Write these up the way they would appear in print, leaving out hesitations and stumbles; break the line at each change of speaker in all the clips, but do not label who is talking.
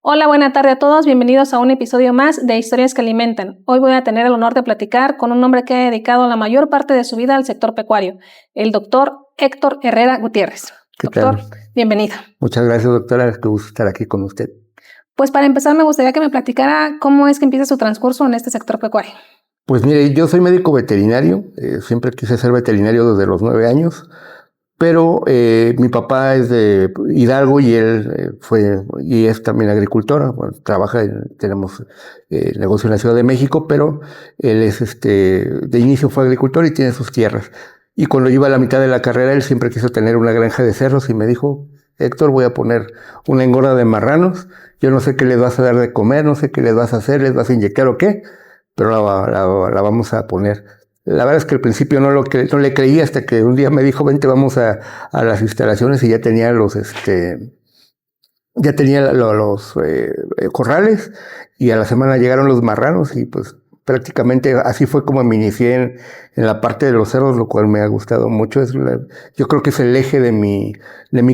Hola, buena tarde a todos. Bienvenidos a un episodio más de Historias que Alimentan. Hoy voy a tener el honor de platicar con un hombre que ha dedicado la mayor parte de su vida al sector pecuario, el doctor Héctor Herrera Gutiérrez.
¿Qué
Doctor,
tal?
bienvenido.
Muchas gracias, doctora. Es que gusto estar aquí con usted.
Pues para empezar me gustaría que me platicara cómo es que empieza su transcurso en este sector pecuario.
Pues mire, yo soy médico veterinario. Siempre quise ser veterinario desde los 9 años. Pero mi papá es de Hidalgo y él es también agricultor. Bueno, tenemos negocio en la Ciudad de México, pero él de inicio fue agricultor y tiene sus tierras. Y cuando yo iba a la mitad de la carrera, él siempre quiso tener una granja de cerdos y me dijo: Héctor, voy a poner una engorda de marranos. Yo no sé qué les vas a dar de comer, no sé qué les vas a hacer, les vas a inyectar o qué, pero la vamos a poner. La verdad es que al principio no le creía, hasta que un día me dijo: vente, vamos a las instalaciones, y ya tenía los corrales, y a la semana llegaron los marranos, y pues prácticamente así fue como me inicié en la parte de los cerdos, lo cual me ha gustado mucho. Yo creo que es el eje de mi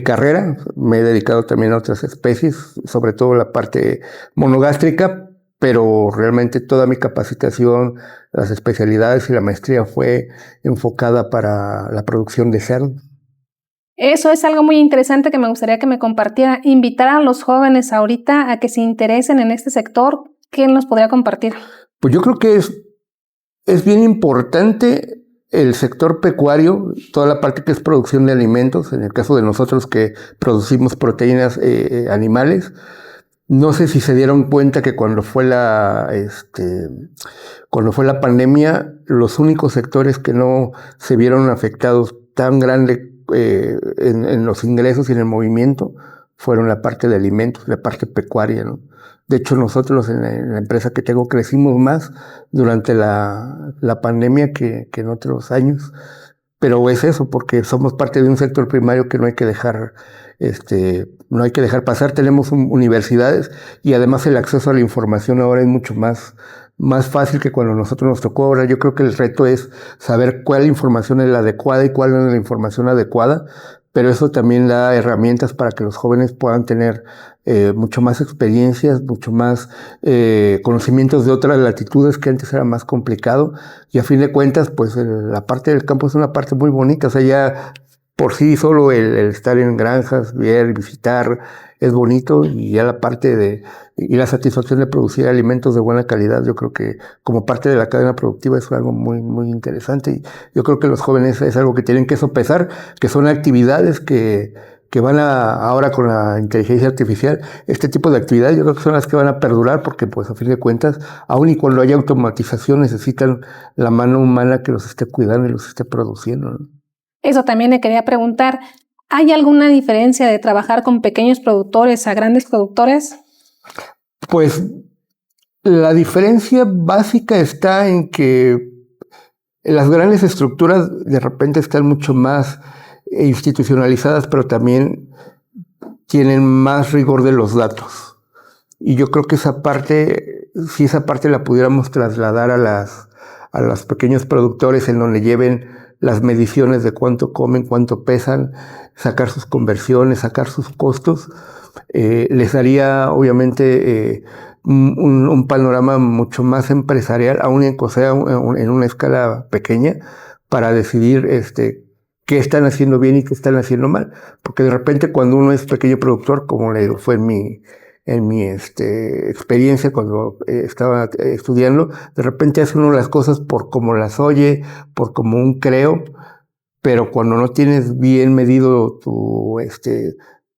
carrera. Me he dedicado también a otras especies, sobre todo la parte monogástrica, pero realmente toda mi capacitación, las especialidades y la maestría fue enfocada para la producción de cerdo.
Eso es algo muy interesante que me gustaría que me compartiera. Invitar a los jóvenes ahorita a que se interesen en este sector. ¿Qué nos podría compartir?
Pues yo creo que es bien importante el sector pecuario, toda la parte que es producción de alimentos. En el caso de nosotros, que producimos proteínas animales. No sé si se dieron cuenta que cuando fue la pandemia, los únicos sectores que no se vieron afectados tan grande en los ingresos y en el movimiento fueron la parte de alimentos, la parte pecuaria, ¿no? De hecho, nosotros en la empresa que tengo crecimos más durante la pandemia que en otros años. Pero es eso, porque somos parte de un sector primario que no hay que dejar pasar. Tenemos universidades, y además el acceso a la información ahora es mucho más fácil que cuando nosotros nos tocó. Ahora yo creo que el reto es saber cuál información es la adecuada y cuál no es la información adecuada, pero eso también da herramientas para que los jóvenes puedan tener mucho más experiencias, mucho más conocimientos de otras latitudes, que antes era más complicado. Y a fin de cuentas, pues la parte del campo es una parte muy bonita. O sea, ya por sí solo el estar en granjas, ver, visitar, es bonito. Y ya la parte y la satisfacción de producir alimentos de buena calidad, yo creo que como parte de la cadena productiva es algo muy, muy interesante. Y yo creo que los jóvenes es algo que tienen que sopesar, que son actividades que van ahora con la inteligencia artificial. Este tipo de actividades yo creo que son las que van a perdurar, porque pues a fin de cuentas, aun y cuando haya automatización, necesitan la mano humana que los esté cuidando y los esté produciendo, ¿no?
Eso también le quería preguntar. ¿Hay alguna diferencia de trabajar con pequeños productores a grandes productores?
Pues la diferencia básica está en que las grandes estructuras de repente están mucho más institucionalizadas, pero también tienen más rigor de los datos. Y yo creo que si esa parte la pudiéramos trasladar a los pequeños productores, en donde lleven las mediciones de cuánto comen, cuánto pesan, sacar sus conversiones, sacar sus costos, les daría obviamente un panorama mucho más empresarial, aún en una escala pequeña, para decidir qué están haciendo bien y qué están haciendo mal. Porque de repente, cuando uno es pequeño productor, como le digo, fue en mi experiencia cuando estaba estudiando, de repente hace uno las cosas por como las oye, por como un creo, pero cuando no tienes bien medido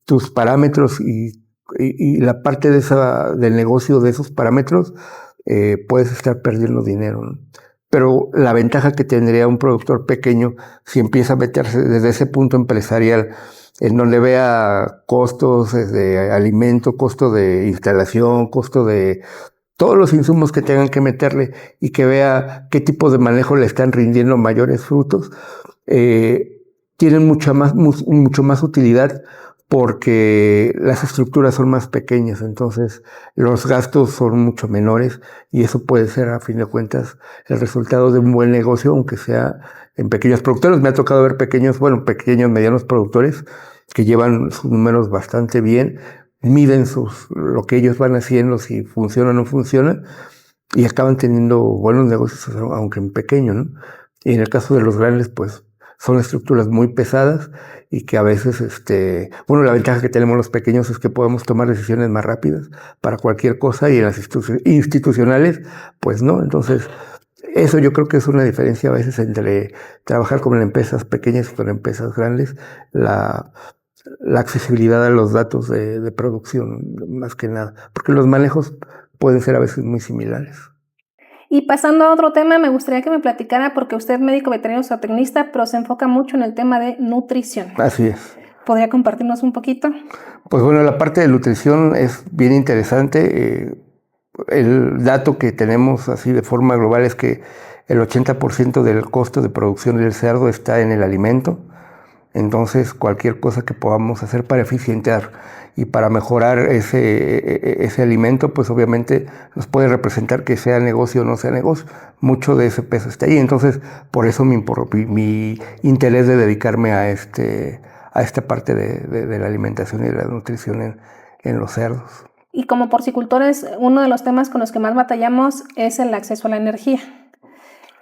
tus parámetros y la parte del negocio de esos parámetros, puedes estar perdiendo dinero, ¿no? Pero la ventaja que tendría un productor pequeño, si empieza a meterse desde ese punto empresarial, en donde vea costos de alimento, costo de instalación, costo de todos los insumos que tengan que meterle, y que vea qué tipo de manejo le están rindiendo mayores frutos, tienen mucho más utilidad, porque las estructuras son más pequeñas, entonces los gastos son mucho menores, y eso puede ser, a fin de cuentas, el resultado de un buen negocio, aunque sea en pequeños productores. Me ha tocado ver pequeños, medianos productores que llevan sus números bastante bien, miden lo que ellos van haciendo, si funciona o no funciona, y acaban teniendo buenos negocios, aunque en pequeño, ¿no? Y en el caso de los grandes, pues son estructuras muy pesadas y que a veces, bueno, la ventaja que tenemos los pequeños es que podemos tomar decisiones más rápidas para cualquier cosa, y en las institucionales, pues no. Entonces, eso yo creo que es una diferencia a veces entre trabajar con empresas pequeñas y con empresas grandes, la accesibilidad a los datos de producción, más que nada, porque los manejos pueden ser a veces muy similares.
Y pasando a otro tema, me gustaría que me platicara, porque usted es médico veterinario zootecnista, pero se enfoca mucho en el tema de nutrición.
Así es.
¿Podría compartirnos un poquito?
Pues bueno, la parte de nutrición es bien interesante. El dato que tenemos así de forma global es que el 80% del costo de producción del cerdo está en el alimento. Entonces, cualquier cosa que podamos hacer para eficientar y para mejorar ese alimento, pues obviamente nos puede representar que sea negocio o no sea negocio. Mucho de ese peso está ahí. Entonces, por eso mi interés de dedicarme a esta parte de la alimentación y de la nutrición en los cerdos.
Y como porcicultores, uno de los temas con los que más batallamos es el acceso a la energía.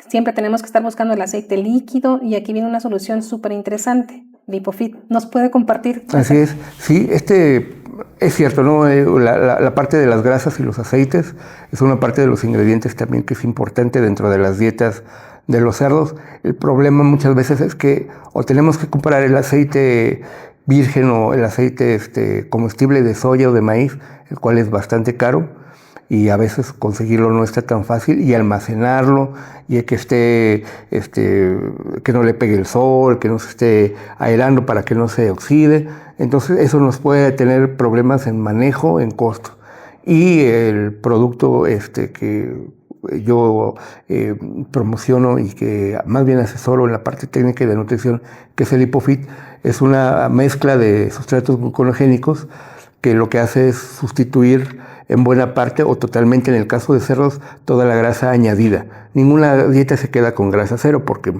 Siempre tenemos que estar buscando el aceite líquido, y aquí viene una solución súper interesante, Lipofit. ¿Nos puede compartir?
Así es, sí, es cierto, ¿no? La parte de las grasas y los aceites es una parte de los ingredientes también que es importante dentro de las dietas de los cerdos. El problema muchas veces es que o tenemos que comprar el aceite virgen o el aceite comestible de soya o de maíz, el cual es bastante caro, y a veces conseguirlo no está tan fácil, y almacenarlo, y que que no le pegue el sol, que no se esté aerando para que no se oxide. Entonces eso nos puede tener problemas en manejo, en costo. Y el producto que yo promociono y que más bien asesoro en la parte técnica y de nutrición, que es el Lipofit, es una mezcla de sustratos gluconogénicos que lo que hace es sustituir en buena parte o totalmente, en el caso de cerdos, toda la grasa añadida. Ninguna dieta se queda con grasa cero, porque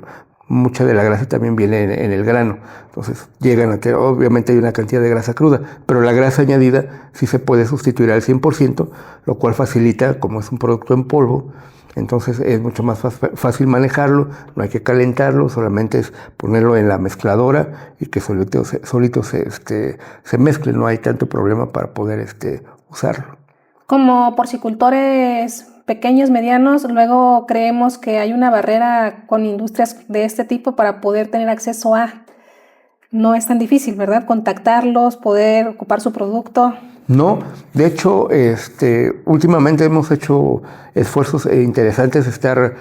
mucha de la grasa también viene en el grano. Entonces llegan a tener, obviamente hay una cantidad de grasa cruda, pero la grasa añadida sí se puede sustituir al 100%, lo cual facilita, como es un producto en polvo, entonces es mucho más fácil manejarlo, no hay que calentarlo, solamente es ponerlo en la mezcladora y que solito se mezcle, no hay tanto problema para poder usarlo.
Como porcicultores pequeños, medianos, luego creemos que hay una barrera con industrias de este tipo para poder tener acceso a. No es tan difícil, ¿verdad? Contactarlos, poder ocupar su producto.
No, de hecho, últimamente hemos hecho esfuerzos interesantes de estar,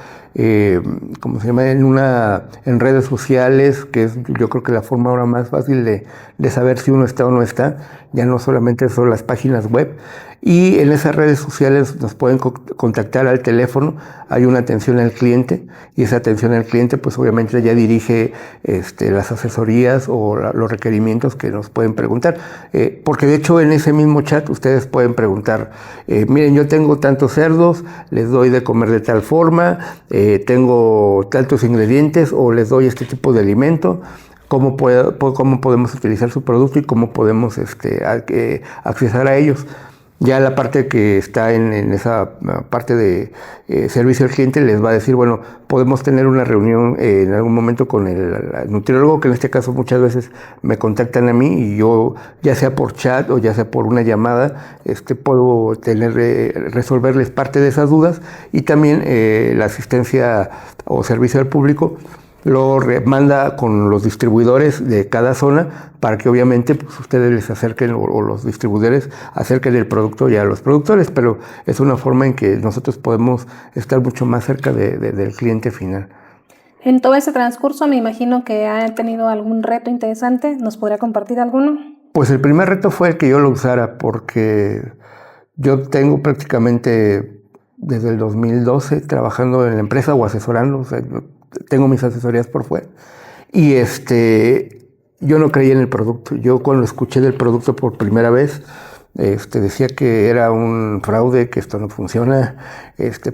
¿cómo se llama?, en redes sociales, que es yo creo que la forma ahora más fácil de saber si uno está o no está. Ya no solamente son las páginas web. Y en esas redes sociales nos pueden contactar al teléfono, hay una atención al cliente, y esa atención al cliente pues obviamente ya dirige las asesorías o los requerimientos que nos pueden preguntar, porque de hecho en ese mismo chat ustedes pueden preguntar, miren, yo tengo tantos cerdos, les doy de comer de tal forma, tengo tantos ingredientes, o les doy este tipo de alimento, cómo podemos utilizar su producto y cómo podemos accesar a ellos. Ya la parte que está en esa parte de servicio al cliente les va a decir, bueno, podemos tener una reunión en algún momento con el nutriólogo, que en este caso muchas veces me contactan a mí, y yo, ya sea por chat o ya sea por una llamada, puedo resolverles parte de esas dudas, y también la asistencia o servicio al público lo manda con los distribuidores de cada zona, para que obviamente pues, ustedes les acerquen, o los distribuidores acerquen el producto ya a los productores, pero es una forma en que nosotros podemos estar mucho más cerca del cliente final.
En todo ese transcurso me imagino que ha tenido algún reto interesante. ¿Nos podría compartir alguno?
Pues el primer reto fue que yo lo usara, porque yo tengo prácticamente desde el 2012 trabajando en la empresa o asesorando, o sea, tengo mis asesorías por fuera, y yo no creía en el producto. Yo cuando escuché del producto por primera vez, decía que era un fraude, que esto no funciona,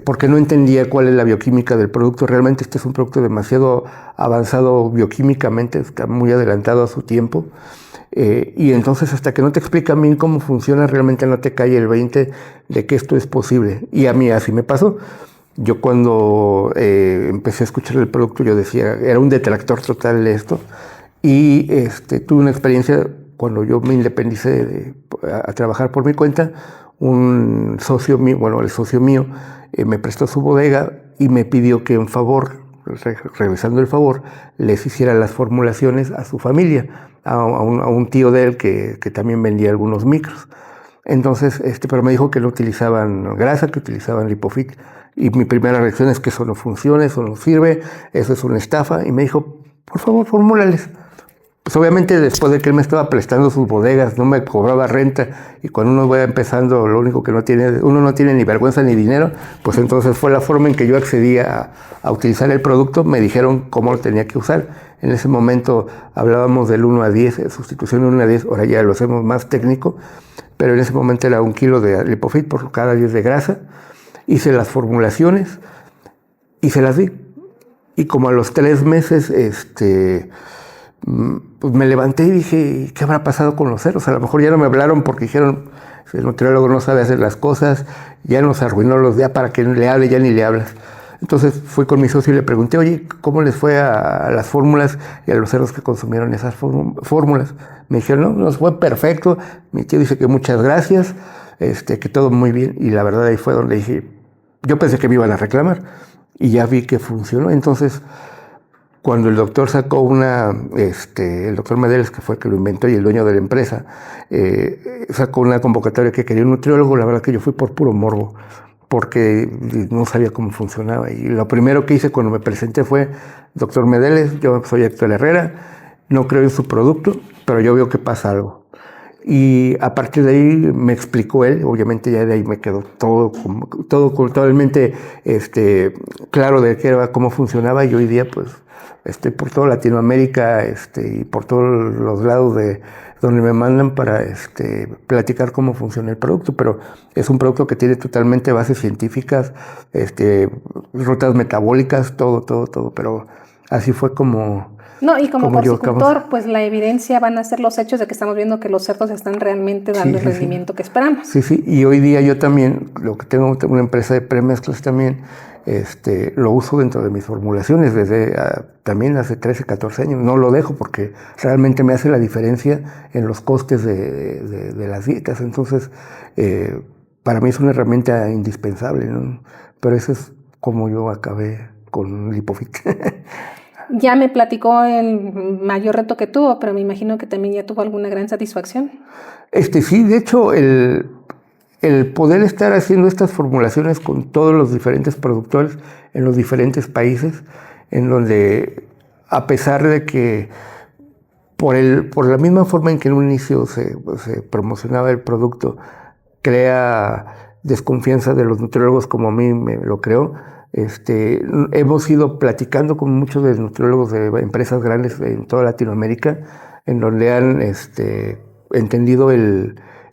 porque no entendía cuál es la bioquímica del producto. Realmente este es un producto demasiado avanzado bioquímicamente, está muy adelantado a su tiempo. Y entonces hasta que no te explican bien cómo funciona, realmente no te cae el 20 de que esto es posible. Y a mí así me pasó. Yo cuando empecé a escuchar el producto, yo decía, era un detractor total de esto. Y tuve una experiencia cuando yo me independicé a trabajar por mi cuenta. Un socio mío, bueno, el socio mío, me prestó su bodega y me pidió que en favor, regresando el favor, les hiciera las formulaciones a su familia, a un tío de él que también vendía algunos micros. Entonces, pero me dijo que no utilizaban grasa, que utilizaban Lipofit. Y mi primera reacción es que eso no funciona, eso no sirve, eso es una estafa. Y me dijo, por favor, formúlales. Pues obviamente después de que él me estaba prestando sus bodegas, no me cobraba renta, y cuando uno va empezando, lo único que uno no tiene ni vergüenza ni dinero, pues entonces fue la forma en que yo accedí a utilizar el producto. Me dijeron cómo lo tenía que usar. En ese momento hablábamos del 1:10, sustitución de 1:10, ahora ya lo hacemos más técnico, pero en ese momento era 1 kilo de Lipofit por cada 10 de grasa. Hice las formulaciones y se las di. Y como a los 3 meses, pues me levanté y dije, ¿qué habrá pasado con los ceros? A lo mejor ya no me hablaron porque dijeron, el nutriólogo no sabe hacer las cosas, ya nos arruinó los días, para que le hable, ya ni le hablas. Entonces fui con mi socio y le pregunté, oye, ¿cómo les fue a las fórmulas y a los cerdos que consumieron esas fórmulas? Me dijeron, no, nos fue perfecto. Mi tío dice que muchas gracias, que todo muy bien. Y la verdad ahí fue donde dije, yo pensé que me iban a reclamar y ya vi que funcionó. Entonces, cuando el doctor sacó el doctor Medeles, que fue el que lo inventó y el dueño de la empresa, sacó una convocatoria que quería un nutriólogo, la verdad que yo fui por puro morbo, porque no sabía cómo funcionaba. Y lo primero que hice cuando me presenté fue, doctor Medeles, yo soy Héctor Herrera, no creo en su producto, pero yo veo que pasa algo. Y a partir de ahí me explicó él, obviamente ya de ahí me quedó todo totalmente claro de qué era, cómo funcionaba, y hoy día pues estoy por toda Latinoamérica y por todos los lados de donde me mandan para platicar cómo funciona el producto. Pero es un producto que tiene totalmente bases científicas, rutas metabólicas, todo, pero así fue como...
No, y como porcicultor, pues la evidencia van a ser los hechos de que estamos viendo que los cerdos están realmente dando el rendimiento que esperamos.
Sí, y hoy día yo también, lo que tengo una empresa de premezclas también, lo uso dentro de mis formulaciones desde también hace 13, 14 años. No lo dejo porque realmente me hace la diferencia en los costes de las dietas. Entonces, para mí es una herramienta indispensable, ¿no? Pero eso es como yo acabé con Lipofit.
Ya me platicó el mayor reto que tuvo, pero me imagino que también ya tuvo alguna gran satisfacción.
Sí, de hecho, el poder estar haciendo estas formulaciones con todos los diferentes productores en los diferentes países, en donde, a pesar de que por la misma forma en que en un inicio se promocionaba el producto, crea desconfianza de los nutriólogos, como a mí me lo creó. Hemos ido platicando con muchos de los nutriólogos de empresas grandes en toda Latinoamérica, en donde han entendido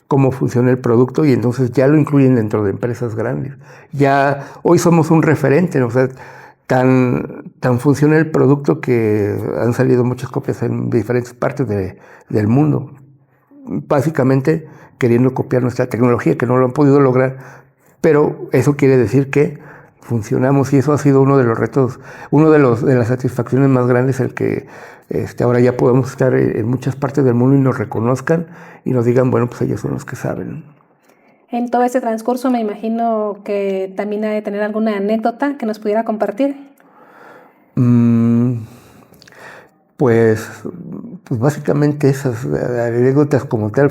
cómo funciona el producto, y entonces ya lo incluyen dentro de empresas grandes. Ya hoy somos un referente, ¿no? O sea, tan funciona el producto que han salido muchas copias en diferentes partes del mundo, básicamente queriendo copiar nuestra tecnología, que no lo han podido lograr, pero eso quiere decir que funcionamos, y eso ha sido uno de los retos, de las satisfacciones más grandes, el que ahora ya podemos estar en muchas partes del mundo y nos reconozcan y nos digan, bueno, pues ellos son los que saben.
En todo este transcurso me imagino que también ha de tener alguna anécdota que nos pudiera compartir.
Pues básicamente esas anécdotas como tal,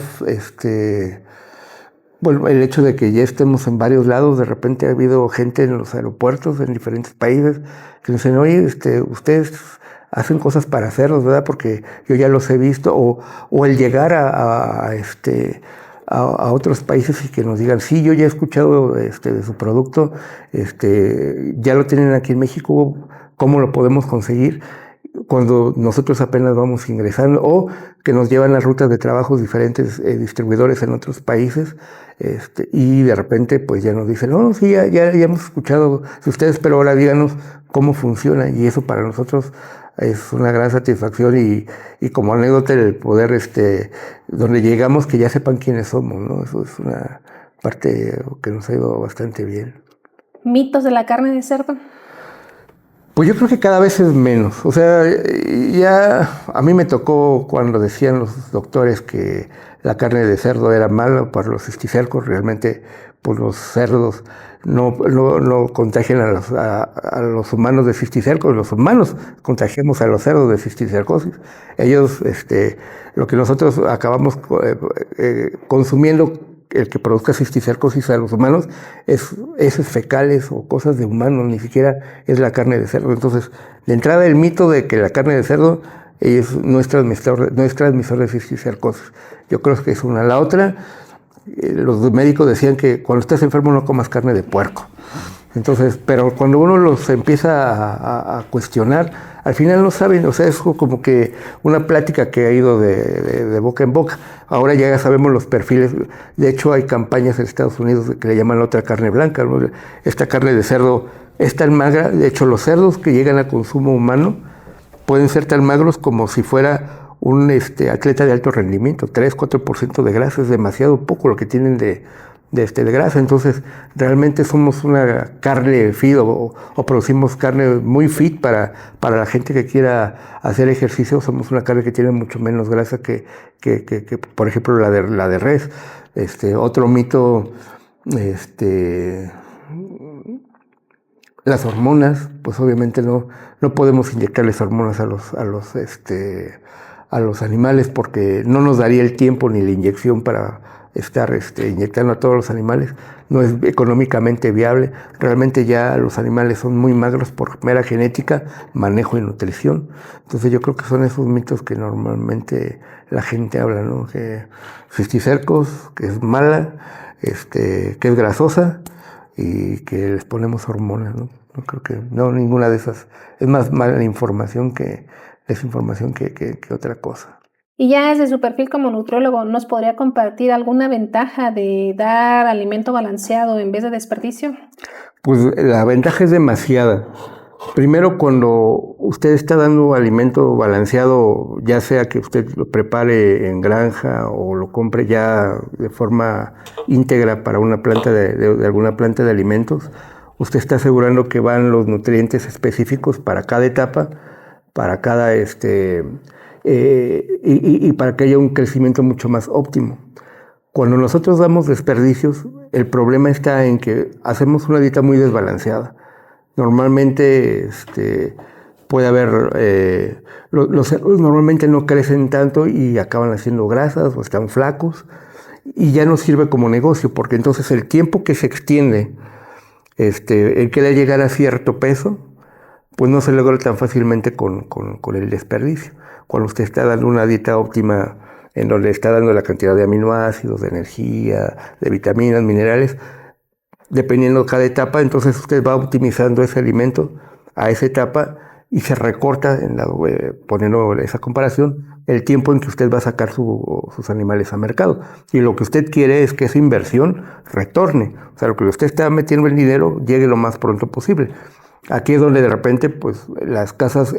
bueno, el hecho de que ya estemos en varios lados, de repente ha habido gente en los aeropuertos, en diferentes países, que dicen, oye, ustedes hacen cosas para hacerlos, ¿verdad? Porque yo ya los he visto, o el llegar a otros países y que nos digan, sí, yo ya he escuchado de su producto, ya lo tienen aquí en México, ¿cómo lo podemos conseguir? Cuando nosotros apenas vamos ingresando, o que nos llevan a rutas de trabajos diferentes distribuidores en otros países, y de repente pues ya nos dicen, no, sí, ya hemos escuchado de ustedes, pero ahora díganos cómo funciona, y eso para nosotros es una gran satisfacción y como anécdota el poder, donde llegamos, que ya sepan quiénes somos, ¿no? Eso es una parte que nos ha ido bastante bien.
¿Mitos de la carne de cerdo?
Pues yo creo que cada vez es menos. O sea, ya a mí me tocó cuando decían los doctores que la carne de cerdo era mala para los cisticercos. Realmente, pues los cerdos no contagian a los humanos de cisticercos. Los humanos contagiamos a los cerdos de cisticercosis. Ellos, lo que nosotros acabamos consumiendo, el que produzca cisticercosis a los humanos, es heces fecales o cosas de humanos, ni siquiera es la carne de cerdo. Entonces, de entrada, el mito de que la carne de cerdo no es transmisor de cisticercosis. Yo creo que es una. La otra, los médicos decían que cuando estás enfermo no comas carne de puerco. Entonces, pero cuando uno los empieza a cuestionar, al final no saben, o sea, es como que una plática que ha ido de boca en boca. Ahora ya sabemos los perfiles. De hecho, hay campañas en Estados Unidos que le llaman otra carne blanca, ¿no? Esta carne de cerdo es tan magra. De hecho, los cerdos que llegan a consumo humano pueden ser tan magros como si fuera un atleta de alto rendimiento. 3-4% de grasa es demasiado poco lo que tienen de grasa. Entonces realmente somos una carne fit o producimos carne muy fit para la gente que quiera hacer ejercicio. Somos una carne que tiene mucho menos grasa que por ejemplo la de res. Otro mito, las hormonas, pues obviamente no podemos inyectarles hormonas a los animales porque no nos daría el tiempo ni la inyección para estar inyectando a todos los animales. No es económicamente viable. Realmente ya los animales son muy magros por mera genética, manejo y nutrición. Entonces yo creo que son esos mitos que normalmente la gente habla, ¿no? Que cisticercos, que es mala, que es grasosa y que les ponemos hormonas, ¿no? No creo que ninguna de esas. Es más mala información que desinformación que otra cosa.
Y ya desde su perfil como nutriólogo, ¿nos podría compartir alguna ventaja de dar alimento balanceado en vez de desperdicio?
Pues la ventaja es demasiada. Primero, cuando usted está dando alimento balanceado, ya sea que usted lo prepare en granja o lo compre ya de forma íntegra para una planta de alguna planta de alimentos, usted está asegurando que van los nutrientes específicos para cada etapa, para cada y para que haya un crecimiento mucho más óptimo. Cuando nosotros damos desperdicios, el problema está en que hacemos una dieta muy desbalanceada. Normalmente puede haber, los cerdos normalmente no crecen tanto y acaban haciendo grasas o están flacos y ya no sirve como negocio porque entonces el tiempo que se extiende el que llegar a cierto peso, pues no se logra tan fácilmente con el desperdicio. Cuando usted está dando una dieta óptima en donde está dando la cantidad de aminoácidos, de energía, de vitaminas, minerales, dependiendo de cada etapa, entonces usted va optimizando ese alimento a esa etapa y se recorta, poniendo esa comparación, el tiempo en que usted va a sacar sus animales a mercado. Y lo que usted quiere es que esa inversión retorne. O sea, lo que usted está metiendo el dinero llegue lo más pronto posible. Aquí es donde de repente pues las casas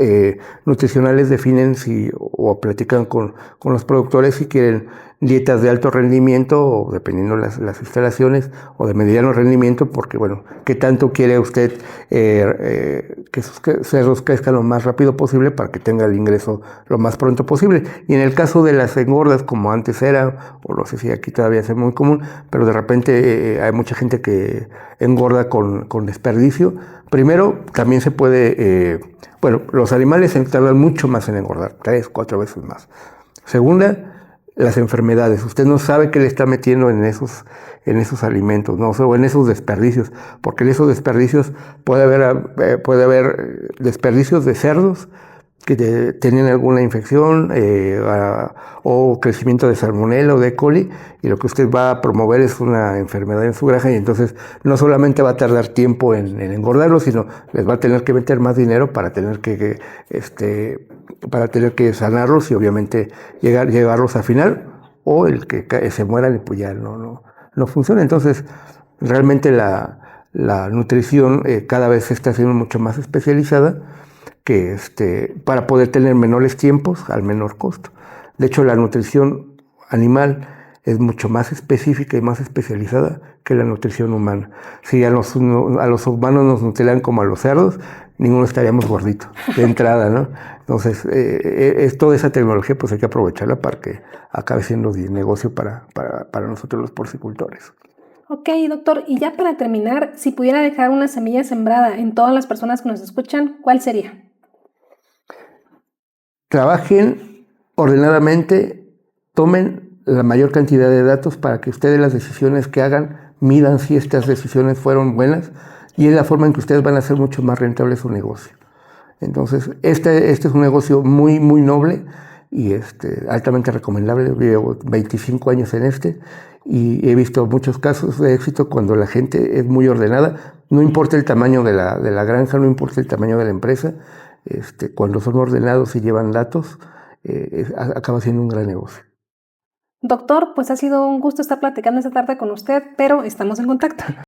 nutricionales definen o platican con los productores si quieren dietas de alto rendimiento o dependiendo las instalaciones o de mediano rendimiento porque bueno, ¿qué tanto quiere usted que sus cerdos crezcan lo más rápido posible para que tenga el ingreso lo más pronto posible? Y en el caso de las engordas como antes era, o no sé si aquí todavía es muy común, pero de repente hay mucha gente que engorda con desperdicio. Primero, también se puede, los animales se tardan mucho más en engordar, 3-4 veces más. Segunda, las enfermedades. Usted no sabe qué le está metiendo en esos alimentos, ¿no? O en esos desperdicios, porque en esos desperdicios puede haber desperdicios de cerdos que tienen alguna infección o crecimiento de salmonella o de E. coli, y lo que usted va a promover es una enfermedad en su granja, y entonces no solamente va a tardar tiempo en engordarlo, sino les va a tener que meter más dinero para tener que sanarlos y obviamente llevarlos a final, o el que se mueran y pues ya no funciona. Entonces realmente la nutrición cada vez se está haciendo mucho más especializada, para poder tener menores tiempos al menor costo. De hecho, la nutrición animal es mucho más específica y más especializada que la nutrición humana. Si a los humanos nos nutrieran como a los cerdos, ninguno estaríamos gorditos de entrada, ¿no? Entonces, toda esa tecnología pues hay que aprovecharla para que acabe siendo de negocio para nosotros los porcicultores.
Ok, doctor, y ya para terminar, si pudiera dejar una semilla sembrada en todas las personas que nos escuchan, ¿cuál sería?
Trabajen ordenadamente, tomen la mayor cantidad de datos para que ustedes las decisiones que hagan midan si estas decisiones fueron buenas y es la forma en que ustedes van a hacer mucho más rentable su negocio. Entonces, este es un negocio muy, muy noble y altamente recomendable. Llevo 25 años en y he visto muchos casos de éxito cuando la gente es muy ordenada. No importa el tamaño de la granja, no importa el tamaño de la empresa. Cuando son ordenados y llevan datos, acaba siendo un gran negocio.
Doctor, pues ha sido un gusto estar platicando esta tarde con usted, pero estamos en contacto.